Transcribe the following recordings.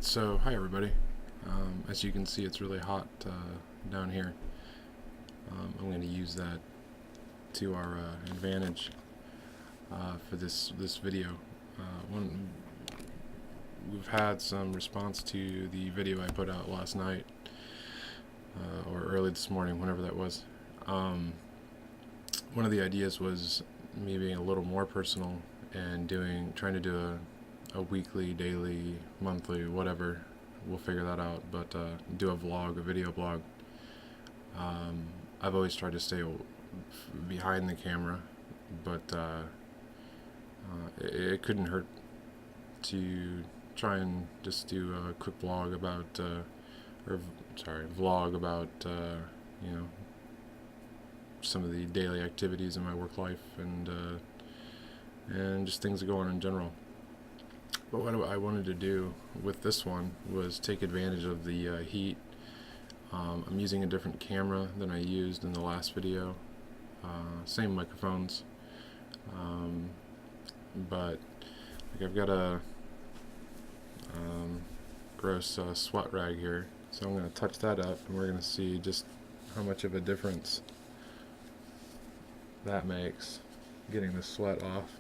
Alright, so hi everybody. As you can see, it's really hot down here. I'm going to use that to our advantage for this video. We've had some response to the video I put out last night or early this morning, whenever that was. One of the ideas was me being a little more personal and trying to do a weekly, daily, monthly, whatever. We'll figure that out. But do a vlog, a video blog. I've always tried to stay behind the camera, but it couldn't hurt to try and just do a quick vlog about, vlog about, some of the daily activities in my work life and just things that go on in general. But what I wanted to do with this one was take advantage of the heat. I'm using a different camera than I used in the last video. Same microphones, but like I've got a gross sweat rag here, so I'm going to touch that up and we're going to see just how much of a difference that makes getting the sweat off.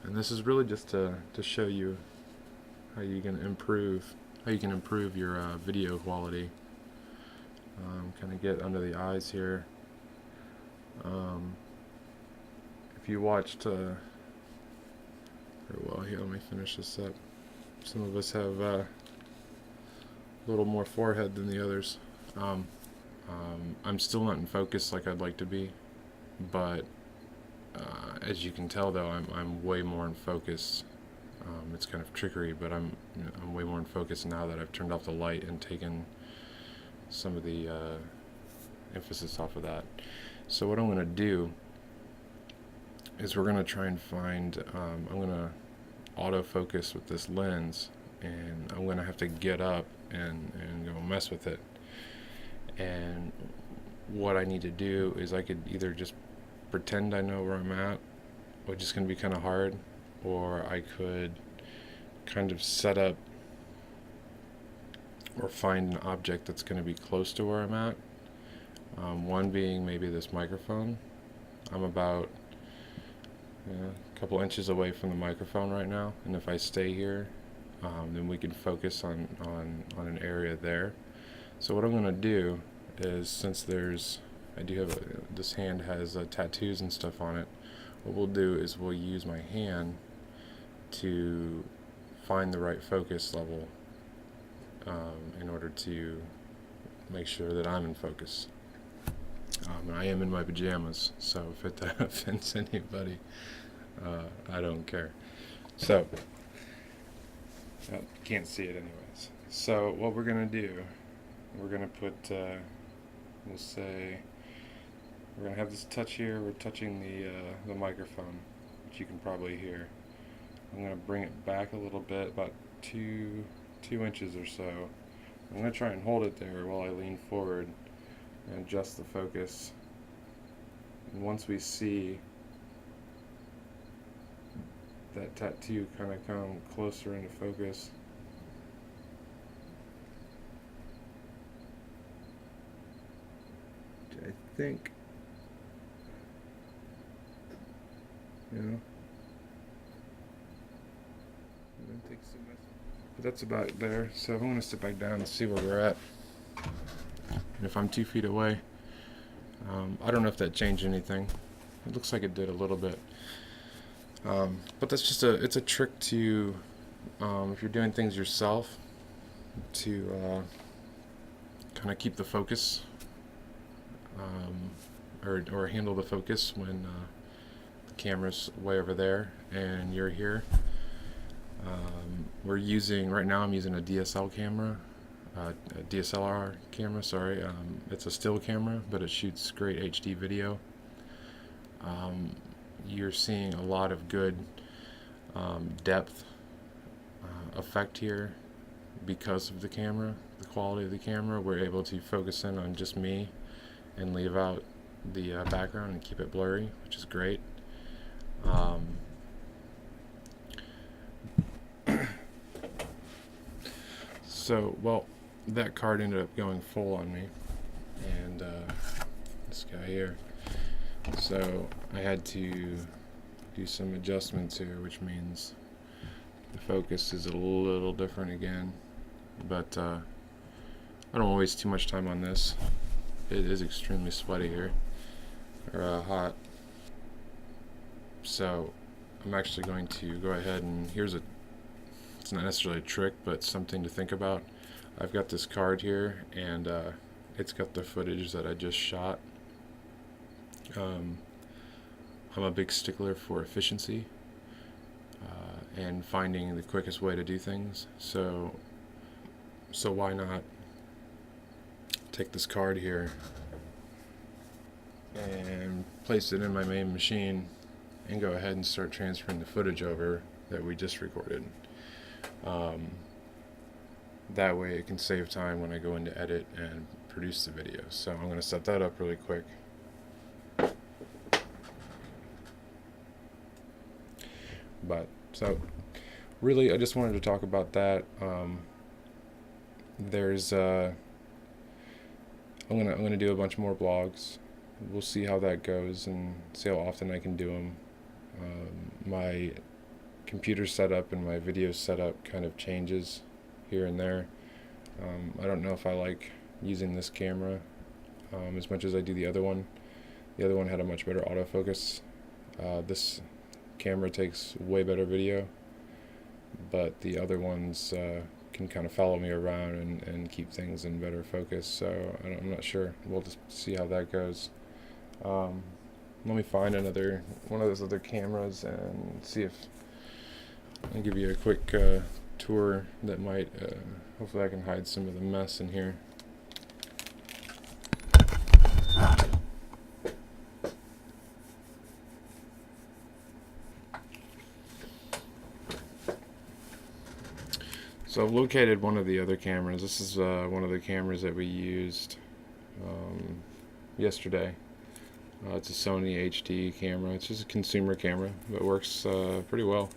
And this is really just to show you how you can improve your video quality. Kind of get under the eyes here. If you watched here, let me finish this up. Some of us have a little more forehead than the others. I'm still not in focus like I'd like to be, but as you can tell, though, I'm way more in focus. It's kind of trickery, but I'm way more in focus now that I've turned off the light and taken some of the emphasis off of that. So what I'm going to do is we're going to try and find, I'm going to autofocus with this lens, and I'm going to have to get up and go mess with it. And what I need to do is I could either just pretend I know where I'm at, which is going to be kind of hard, or I could kind of set up or find an object that's going to be close to where I'm at. One being maybe this microphone. I'm about a couple inches away from the microphone right now, and if I stay here, then we can focus on an area there. So what I'm going to do is, since I do have this hand has tattoos and stuff on it, what we'll do is we'll use my hand to find the right focus level in order to make sure that I'm in focus. And I am in my pajamas, so if it offends anybody, I don't care. So, can't see it anyways. So what we're going to do, we're going to put, we'll say, we're going to have this touch here. We're touching the microphone, which you can probably hear. I'm going to bring it back a little bit, about 2 inches or so. I'm going to try and hold it there while I lean forward and adjust the focus. And once we see that tattoo kind of come closer into focus, I think, but that's about there. So I'm going to sit back down and see where we're at. And if I'm 2 feet away, I don't know if that changed anything. It looks like it did a little bit. But that's just it's a trick to, if you're doing things yourself, to kind of keep the focus, or handle the focus when the camera's way over there and you're here. Right now I'm using a DSLR camera, sorry. It's a still camera, but it shoots great HD video. You're seeing a lot of good depth effect here because of the camera, the quality of the camera. We're able to focus in on just me and leave out the background and keep it blurry, which is great. So, well, that card ended up going full on me, and this guy here. So I had to do some adjustments here, which means the focus is a little different again. But I don't want to waste too much time on this. It is extremely sweaty here, or hot. So I'm actually going to go ahead and it's not necessarily a trick, but something to think about. I've got this card here, and it's got the footage that I just shot. I'm a big stickler for efficiency and finding the quickest way to do things. So why not take this card here and place it in my main machine and go ahead and start transferring the footage over that we just recorded. That way it can save time when I go into edit and produce the video. So I'm going to set that up really quick. But so really I just wanted to talk about that. There's I'm gonna do a bunch more blogs. We'll see how that goes and see how often I can do them. My computer setup and my video setup kind of changes here and there. I don't know if I like using this camera as much as I do the other one. The other one had a much better autofocus. This camera takes way better video, but the other ones can kind of follow me around and keep things in better focus. So I'm not sure. We'll just see how that goes. Let me find one of those other cameras and see if I'll give you a quick tour that might hopefully I can hide some of the mess in here. So I've located one of the other cameras. This is one of the cameras that we used yesterday. It's a Sony HD camera. It's just a consumer camera, but works pretty well.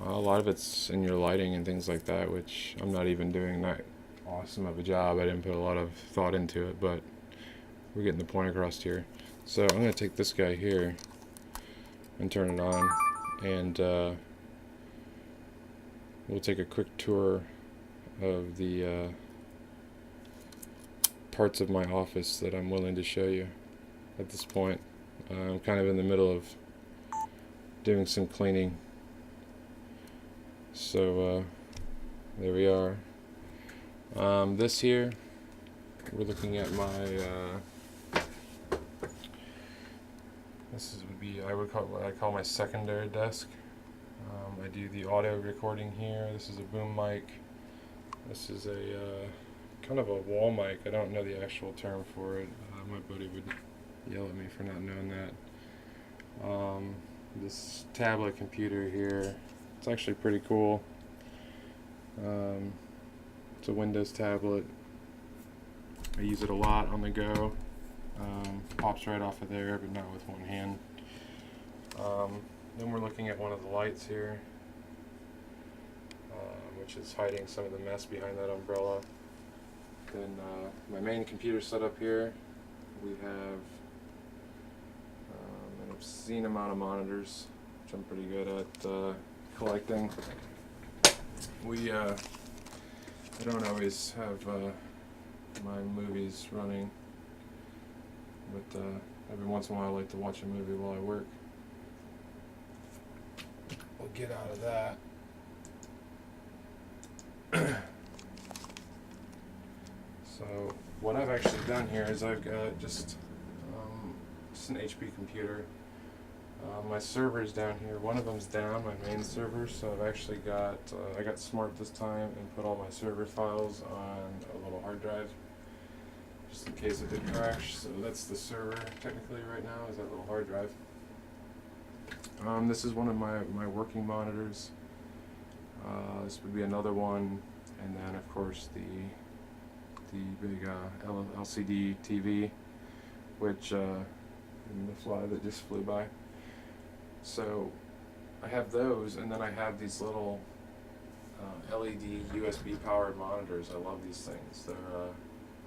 A lot of it's in your lighting and things like that, which I'm not even doing that awesome of a job. I didn't put a lot of thought into it, but we're getting the point across here. So I'm going to take this guy here and turn it on, and we'll take a quick tour of the parts of my office that I'm willing to show you at this point. I'm kind of in the middle of doing some cleaning. So there we are. This here, we're looking at my would be what I call my secondary desk. I do the audio recording here. This is a boom mic. This is a kind of a wall mic. I don't know the actual term for it. My buddy would yell at me for not knowing that. This tablet computer here, it's actually pretty cool. It's a Windows tablet. I use it a lot on the go. Pops right off of there, but not with one hand. Then we're looking at one of the lights here, which is hiding some of the mess behind that umbrella. Then my main computer setup here, we have an obscene amount of monitors, which I'm pretty good at collecting. I don't always have my movies running, but every once in a while I like to watch a movie while I work. We'll get out of that. So what I've actually done here is I've got just an HP computer. My server's down here. One of them's down, my main server, so I've actually got, I got smart this time and put all my server files on a little hard drive, just in case it did crash. So that's the server technically right now, is that little hard drive. This is one of my working monitors. This would be another one, and then of course the big LCD TV, which and the fly that just flew by. So I have those, and then I have these little LED USB powered monitors. I love these things. They're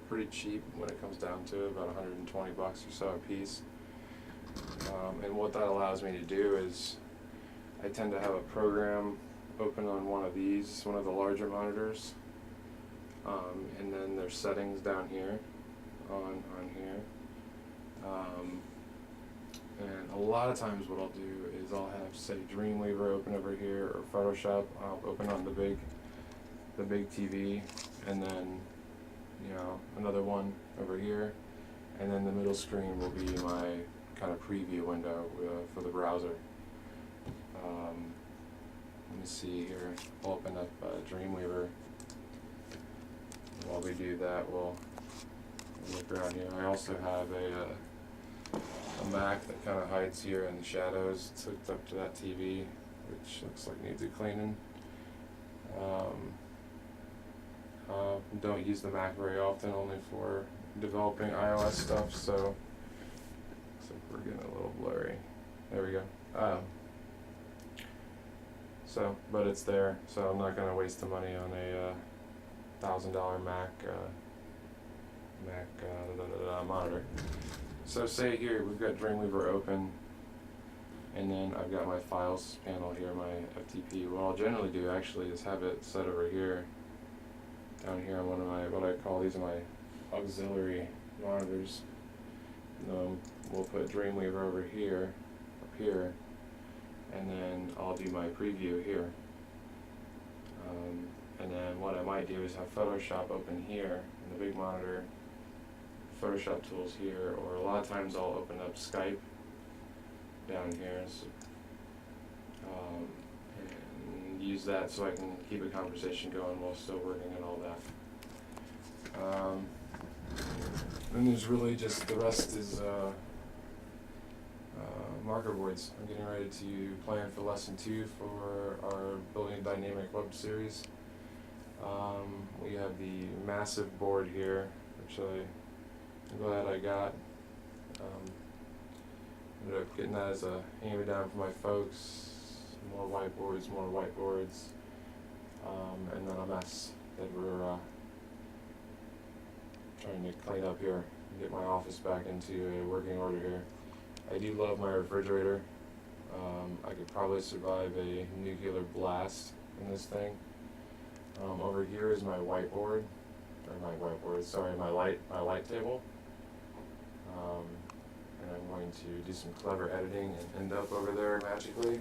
pretty cheap when it comes down to it, about 120 bucks or so a piece. And what that allows me to do is I tend to have a program open on one of these, one of the larger monitors, and then there's settings down here on here. And a lot of times what I'll do is I'll have, say, Dreamweaver open over here, or Photoshop I'll open on the big TV, and then, you know, another one over here, and then the middle screen will be my kind of preview window for the browser. Let me see here. I'll open up Dreamweaver. While we do that, we'll look around here. I also have a Mac that kind of hides here in the shadows. It's hooked up to that TV, which looks like needs a cleaning. Don't use the Mac very often, only for developing iOS stuff, so looks like we're getting a little blurry. There we go. But it's there, so I'm not going to waste the money on a $1,000 Mac monitor. So say here we've got Dreamweaver open, and then I've got my files panel here, my FTP. What I'll generally do actually is have it set over here, down here on one of my, what I call, these are my auxiliary monitors. We'll put Dreamweaver over here, up here, and then I'll do my preview here. And then what I might do is have Photoshop open here in the big monitor, Photoshop tools here, or a lot of times I'll open up Skype down here, so, and use that so I can keep a conversation going while still working and all that. And there's really just, the rest is marker boards. I'm getting ready to plan for lesson 2 for our Building a Dynamic Web series. We have the massive board here, which I'm glad I got. Ended up getting that as a hand-me-down for my folks. More whiteboards, and then a mess that we're trying to clean up here and get my office back into a working order here. I do love my refrigerator. I could probably survive a nuclear blast in this thing. Over here is my whiteboard, my light table. And I'm going to do some clever editing and end up over there magically.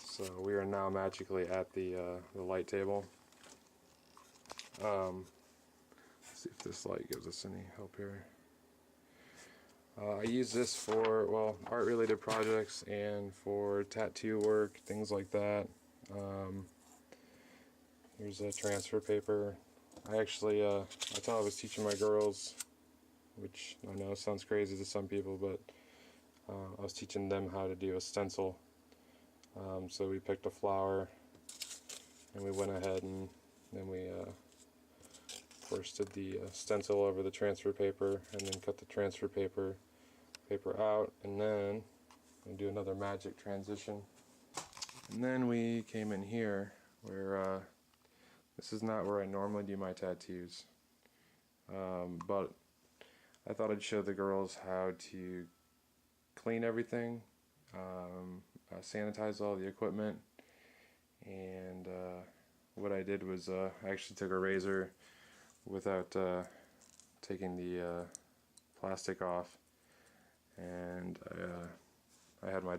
So we are now magically at the light table. Let's see if this light gives us any help here. I use this for, well, art-related projects and for tattoo work, things like that. Here's a transfer paper. I actually, I thought I was teaching my girls, which I know sounds crazy to some people, but I was teaching them how to do a stencil. So we picked a flower, and we went ahead and then we first did the stencil over the transfer paper, and then cut the transfer paper out, and then we do another magic transition. And then we came in here where this is not where I normally do my tattoos, but I thought I'd show the girls how to clean everything, sanitize all the equipment, and what I did was I actually took a razor without taking the plastic off, and I had my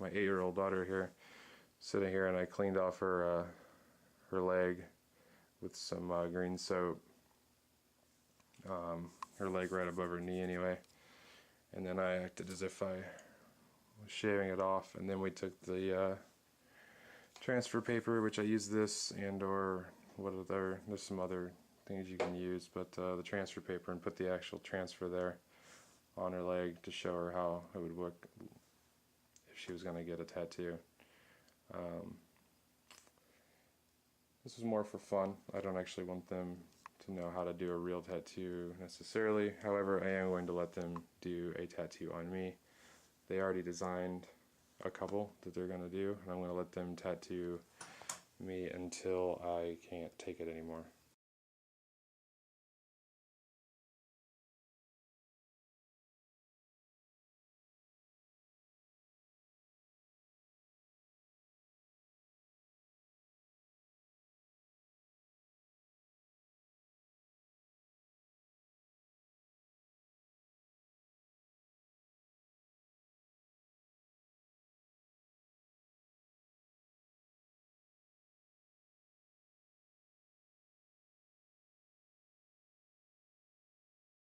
8-year-old daughter here sitting here, and I cleaned off her leg with some green soap, her leg right above her knee anyway, and then I acted as if I was shaving it off, and then we took the transfer paper, which I used this and or there's some other things you can use, but the transfer paper, and put the actual transfer there on her leg to show her how it would look if she was going to get a tattoo. This is more for fun. I don't actually want them to know how to do a real tattoo necessarily. However, I am going to let them do a tattoo on me. They already designed a couple that they're going to do, and I'm going to let them tattoo me until I can't take it anymore.